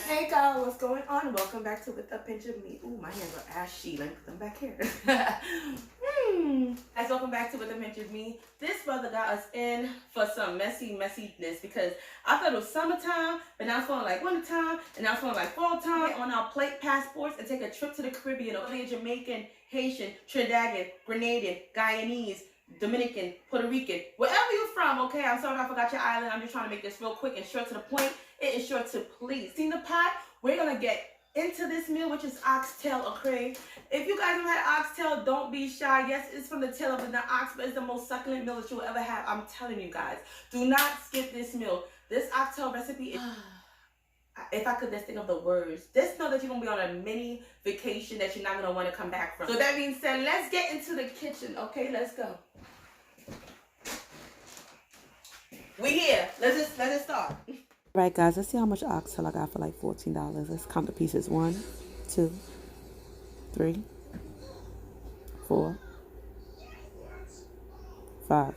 Hey guys, what's going on? Welcome back to With a Pinch of Me. Ooh, my hands are ashy. Let me put them back here. Guys, welcome back to With a Pinch of Me. This brother got us in for some messiness because I thought it was summertime, but now it's feeling like wintertime, and now it's feeling like fall time. On our plate passports and take a trip to the Caribbean, okay? Jamaican, Haitian, Trinidadian, Grenadian, Guyanese, Dominican, Puerto Rican, wherever you're from, okay? I'm sorry if I forgot your island. I'm just trying to make this real quick and short to the point. It is sure to please. See the pot? We're gonna get into this meal, which is oxtail, okay? If you guys have had oxtail, don't be shy. Yes, it's from the tail of the ox, but it's the most succulent meal that you'll ever have. I'm telling you guys, do not skip this meal. This oxtail recipe is, if I could just think of the words, just know that you're gonna be on a mini vacation that you're not gonna want to come back from. So that being said, let's get into the kitchen, okay? Let's go. We here. Let's just start. Right, guys, let's see how much oxtail I got for like $14. Let's count the pieces. 1, 2, 3, 4, 5.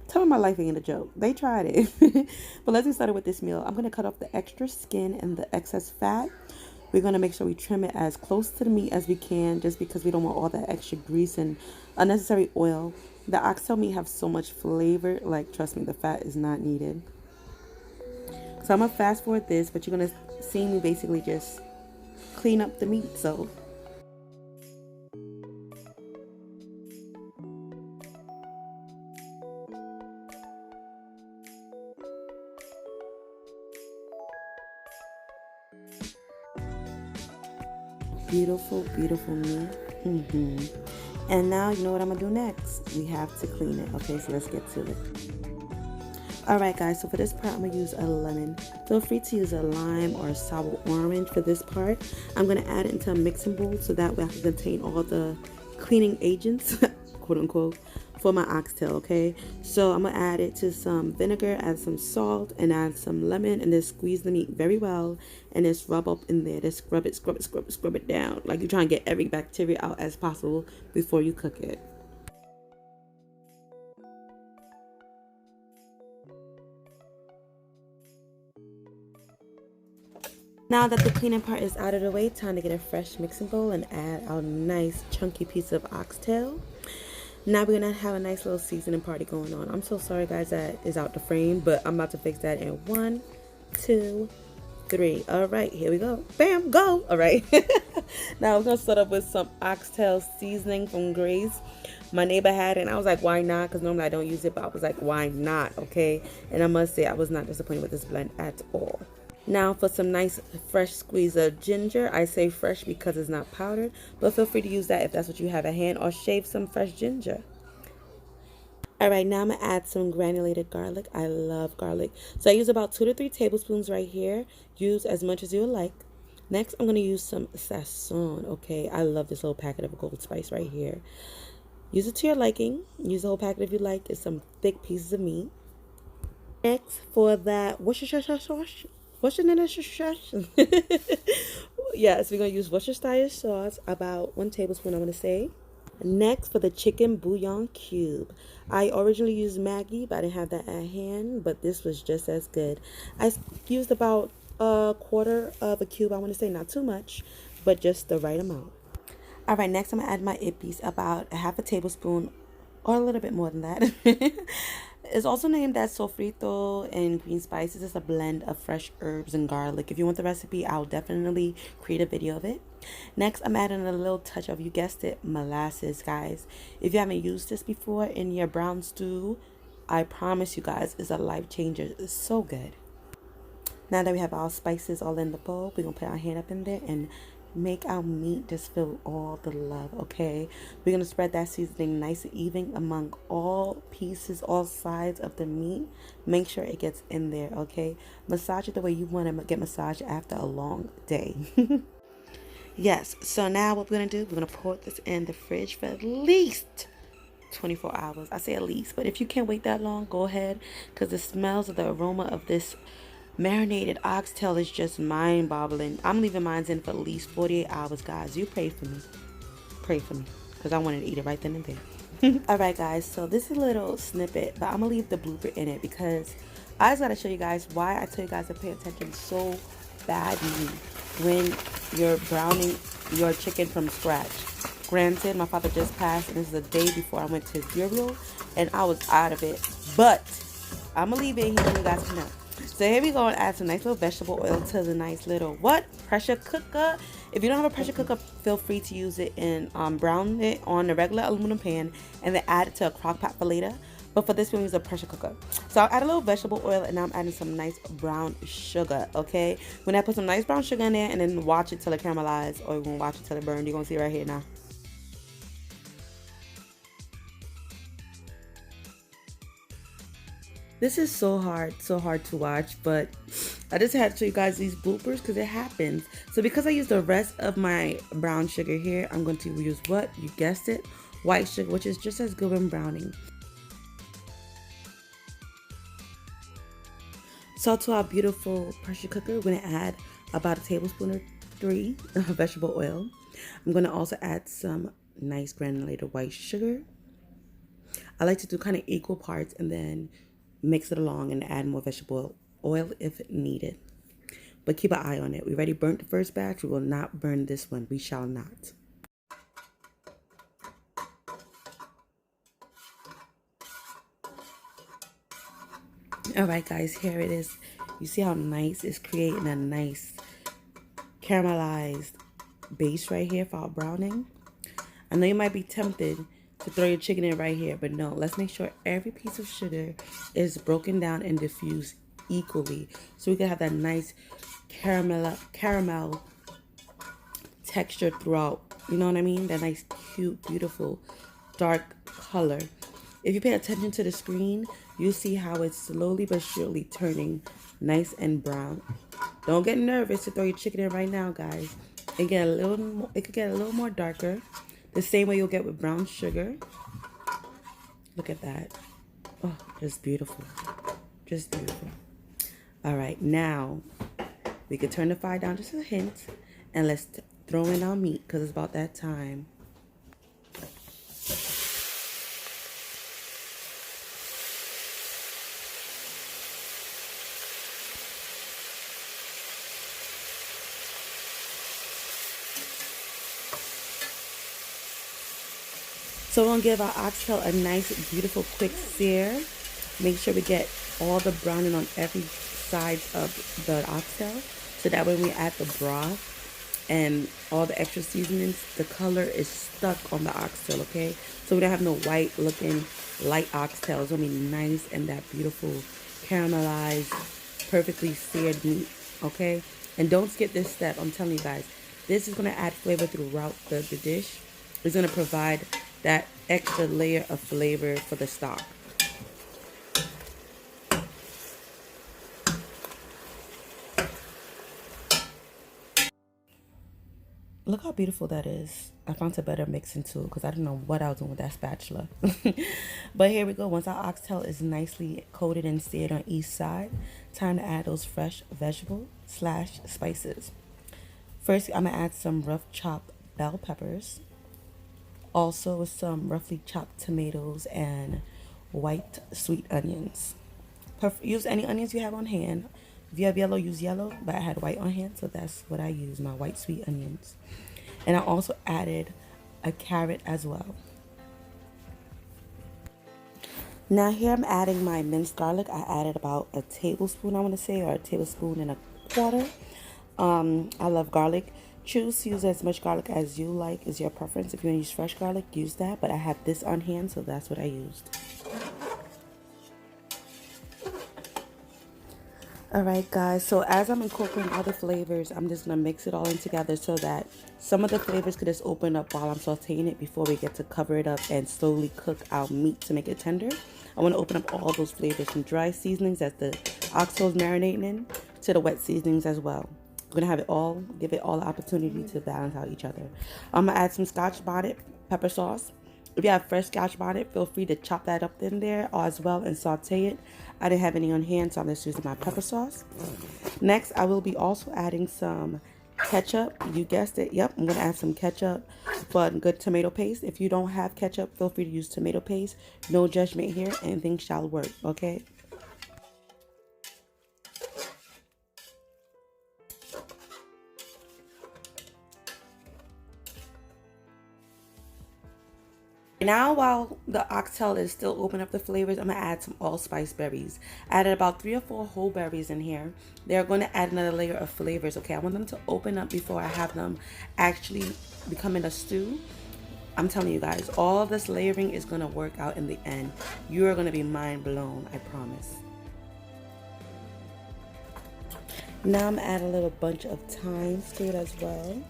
Tell me my life ain't a joke. They tried it. But let's get started with this meal. I'm going to cut off the extra skin and the excess fat. We're going to make sure we trim it as close to the meat as we can, just because we don't want all that extra grease and unnecessary oil. The oxtail meat have so much flavor. Like, trust me, the fat is not needed. So I'm going to fast forward this, but you're going to see me basically just clean up the meat. So beautiful, beautiful meat. And now you know what I'm going to do next. We have to clean it. Okay, so let's get to it. Alright guys, so for this part I'm going to use a lemon. Feel free to use a lime or a sour orange for this part. I'm going to add it into a mixing bowl so that way I can contain all the cleaning agents, quote unquote, for my oxtail, okay? So I'm going to add it to some vinegar, add some salt, and add some lemon, and then squeeze the meat very well, and just rub up in there. Just scrub it down. Like you're trying to get every bacteria out as possible before you cook it. Now that the cleaning part is out of the way, time to get a fresh mixing bowl and add our nice chunky piece of oxtail. Now we're going to have a nice little seasoning party going on. I'm so sorry guys that is out the frame, but I'm about to fix that in 1, 2, 3. Alright, here we go. Bam, go! Alright. Now I'm going to start up with some oxtail seasoning from Grace. My neighbor had it and I was like, why not? Because normally I don't use it, but I was like, why not? Okay. And I must say I was not disappointed with this blend at all. Now for some nice fresh squeeze of ginger. I say fresh because it's not powdered, but feel free to use that if that's what you have at hand, or shave some fresh ginger. Alright, now I'm going to add some granulated garlic. I love garlic. So I use about 2 to 3 tablespoons right here. Use as much as you would like. Next, I'm going to use some sazon. Okay, I love this little packet of gold spice right here. Use it to your liking. Use the whole packet if you like. It's some thick pieces of meat. Next, for that Worcestershire sauce. Yes, we're going to use Worcestershire sauce, about 1 tablespoon, I'm going to say. Next, for the chicken bouillon cube. I originally used Maggi, but I didn't have that at hand, but this was just as good. I used about 1/4 of a cube, I want to say, not too much, but just the right amount. Alright, next I'm going to add my Epis, about 1/2 tablespoon, or a little bit more than that. It's also named as sofrito and green spices. It's a blend of fresh herbs and garlic. If you want the recipe, I'll definitely create a video of it. Next, I'm adding a little touch of, you guessed it, molasses, guys. If you haven't used this before in your brown stew, I promise you guys, it's a life changer. It's so good. Now that we have our spices all in the bowl, we're going to put our hand up in there and make our meat just feel all the love, okay? We're going to spread that seasoning nice and even among all pieces, all sides of the meat. Make sure it gets in there, okay? Massage it the way you want to get massaged after a long day. Yes, so now what we're going to do, we're going to put this in the fridge for at least 24 hours. I say at least, but if you can't wait that long, go ahead, because the smells of the aroma of this marinated oxtail is just mind-boggling. I'm leaving mine in for at least 48 hours, guys. You pray for me. Pray for me, because I wanted to eat it right then and there. Alright, guys, so this is a little snippet, but I'm going to leave the blooper in it because I just got to show you guys why I tell you guys to pay attention so badly. when you're browning your chicken from scratch. Granted, my father just passed, and this is the day before I went to his burial, and I was out of it. But I'm gonna leave it here and you guys can know. So here we go, and add some nice little vegetable oil to the nice little pressure cooker. If you don't have a pressure cooker, feel free to use it and brown it on a regular aluminum pan, and then add it to a crock pot for later. But for this, we'll use a pressure cooker. So I'll add a little vegetable oil, and now I'm adding some nice brown sugar, okay? When I put some nice brown sugar in there, and then watch it till it caramelizes, or you're gonna watch it till it burns. You're gonna see right here now. This is so hard to watch, but I just had to show you guys these bloopers because it happens. So because I used the rest of my brown sugar here, I'm going to use what? You guessed it, white sugar, which is just as good when browning. So to our beautiful pressure cooker, we're going to add about a tablespoon or 3 of vegetable oil. I'm going to also add some nice granulated white sugar. I like to do kind of equal parts and then mix it along and add more vegetable oil if needed. But keep an eye on it. We already burnt the first batch. We will not burn this one. We shall not. Alright guys, here it is. You see how nice it's creating a nice caramelized base right here for our browning. I know you might be tempted to throw your chicken in right here, but no, let's make sure every piece of sugar is broken down and diffused equally, so we can have that nice caramel texture throughout. You know what I mean? That nice, cute, beautiful, dark color. If you pay attention to the screen, you'll see how it's slowly but surely turning nice and brown. Don't get nervous to throw your chicken in right now, guys. It could get a little more darker. The same way you'll get with brown sugar. Look at that. Oh, just beautiful. Just beautiful. All right, now we can turn the fire down just a hint, and let's throw in our meat because it's about that time. So we're gonna give our oxtail a nice, beautiful, quick sear. Make sure we get all the browning on every side of the oxtail, so that when we add the broth and all the extra seasonings, the color is stuck on the oxtail, okay? So we don't have no white looking light oxtail. It's gonna be nice and that beautiful caramelized, perfectly seared meat, okay? And don't skip this step. I'm telling you guys, this is gonna add flavor throughout the dish. It's gonna provide that extra layer of flavor for the stock. Look how beautiful that is. I found a better mixing tool because I didn't know what I was doing with that spatula. But here we go. Once our oxtail is nicely coated and seared on each side, time to add those fresh vegetable/spices. First, I'm going to add some rough chopped bell peppers. Also some roughly chopped tomatoes and white sweet onions. Use any onions you have on hand. If you have yellow, use yellow, but I had white on hand, so that's what I use, my white sweet onions. And I also added a carrot as well. Now here I'm adding my minced garlic. I added about a tablespoon, I want to say, or a tablespoon and a quarter. I love garlic. Choose to use as much garlic as you like, is your preference. If you want to use fresh garlic, use that, but I have this on hand, so that's what I used. Alright guys, so as I'm incorporating all the flavors, I'm just going to mix it all in together so that some of the flavors could just open up while I'm sauteing it before we get to cover it up and slowly cook our meat to make it tender. I want to open up all those flavors, from dry seasonings that the oxtail is marinating in to the wet seasonings as well. We're going to have it all, give it all the opportunity to balance out each other. I'm going to add some Scotch bonnet pepper sauce. If you have fresh Scotch bonnet, feel free to chop that up in there as well and saute it. I didn't have any on hand, so I'm just using my pepper sauce. Next, I will be also adding some ketchup. You guessed it. Yep, I'm going to add some ketchup for a good tomato paste. If you don't have ketchup, feel free to use tomato paste. No judgment here. Anything shall work, okay? Now, while the oxtail is still opening up the flavors, I'm gonna add some allspice berries. I added about 3 or 4 whole berries in here. They're going to add another layer of flavors. Okay, I want them to open up before I have them actually becoming a stew. I'm telling you guys, all this layering is gonna work out in the end. You are gonna be mind blown, I promise. Now I'm gonna add a little bunch of thyme to it as well,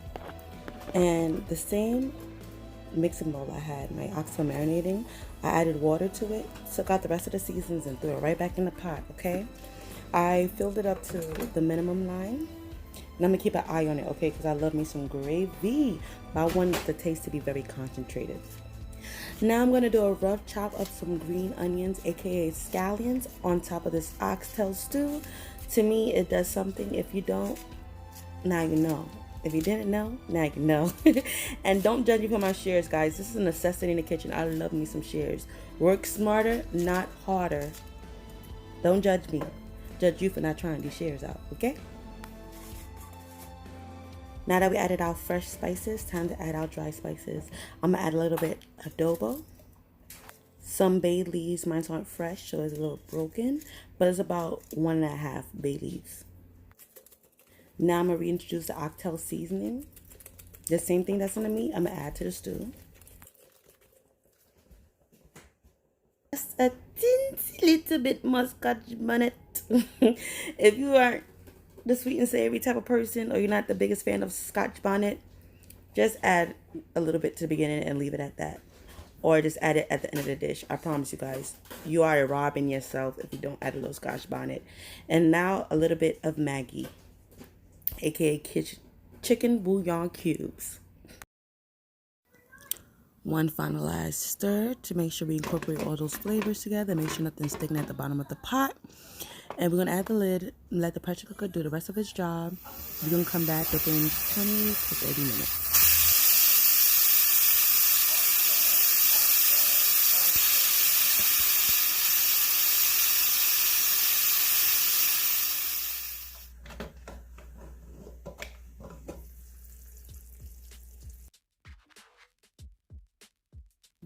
and the same mixing bowl I had, my oxtail marinating, I added water to it, took out the rest of the seasonings and threw it right back in the pot, okay? I filled it up to the minimum line, and I'm gonna keep an eye on it, okay? Because I love me some gravy, but I want the taste to be very concentrated. Now I'm gonna do a rough chop of some green onions, aka scallions, on top of this oxtail stew. To me, it does something. If you don't, now you know. If you didn't know, now you know. And don't judge me for my shares, guys. This is a necessity in the kitchen. I love me some shares. Work smarter, not harder. Don't judge me. Judge you for not trying these shares out, okay? Now that we added our fresh spices, time to add our dry spices. I'm gonna add a little bit adobo, some bay leaves. Mine aren't fresh, so it's a little broken, but it's about 1.5 bay leaves. Now I'm gonna reintroduce the oxtail seasoning. The same thing that's in the meat, I'm gonna add to the stew. Just a teensy little bit muscat bonnet. If you aren't the sweet and savory type of person, or you're not the biggest fan of Scotch bonnet, just add a little bit to the beginning and leave it at that. Or just add it at the end of the dish. I promise you guys, you are robbing yourself if you don't add a little Scotch bonnet. And now a little bit of Maggi, aka chicken bouillon cubes. One finalized stir to make sure we incorporate all those flavors together. Make sure nothing's sticking at the bottom of the pot. And we're going to add the lid and let the pressure cooker do the rest of its job. We're going to come back within 20 to 30 minutes.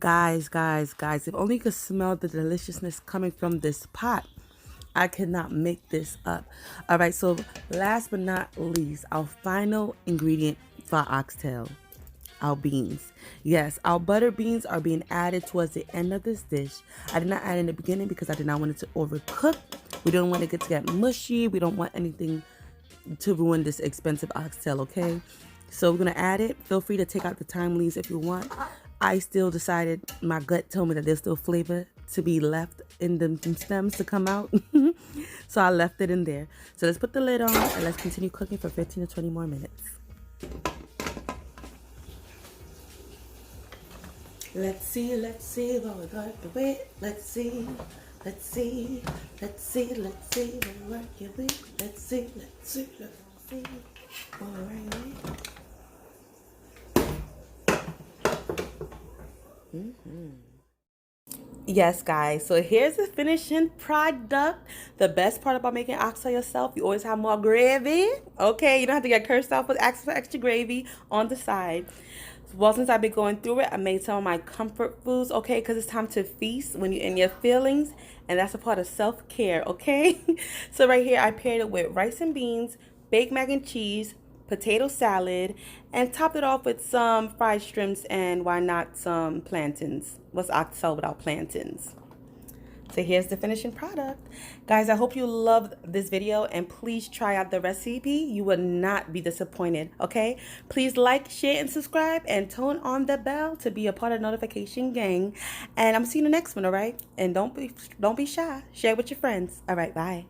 Guys, if only you could smell the deliciousness coming from this pot. I cannot make this up. All right, so last but not least, our final ingredient for our oxtail, our beans. Yes, our butter beans are being added towards the end of this dish. I did not add in the beginning because I did not want it to overcook. We don't want it to get mushy. We don't want anything to ruin this expensive oxtail, okay? So we're gonna add it. Feel free to take out the thyme leaves if you want. I still decided, my gut told me that there's still flavor to be left in the stems to come out. So I left it in there. So let's put the lid on and let's continue cooking for 15 to 20 more minutes. Let's see what we're going to do. Let's see what we're working with. Let's see what we're working with. Yes, guys, so here's the finishing product. The best part about making oxtail yourself, you always have more gravy. Okay, you don't have to get cursed off with extra gravy on the side. Well, since I've been going through it, I made some of my comfort foods, okay, because it's time to feast when you're in your feelings, and that's a part of self-care, okay? So right here, I paired it with rice and beans, baked mac and cheese, potato salad, and topped it off with some fried shrimps and why not some plantains. What's oxtail without plantains? So here's the finishing product. Guys, I hope you loved this video and please try out the recipe. You will not be disappointed, okay? Please like, share, and subscribe and turn on the bell to be a part of the notification gang. And I'm seeing you in the next one, all right? And don't be shy. Share with your friends. All right, bye.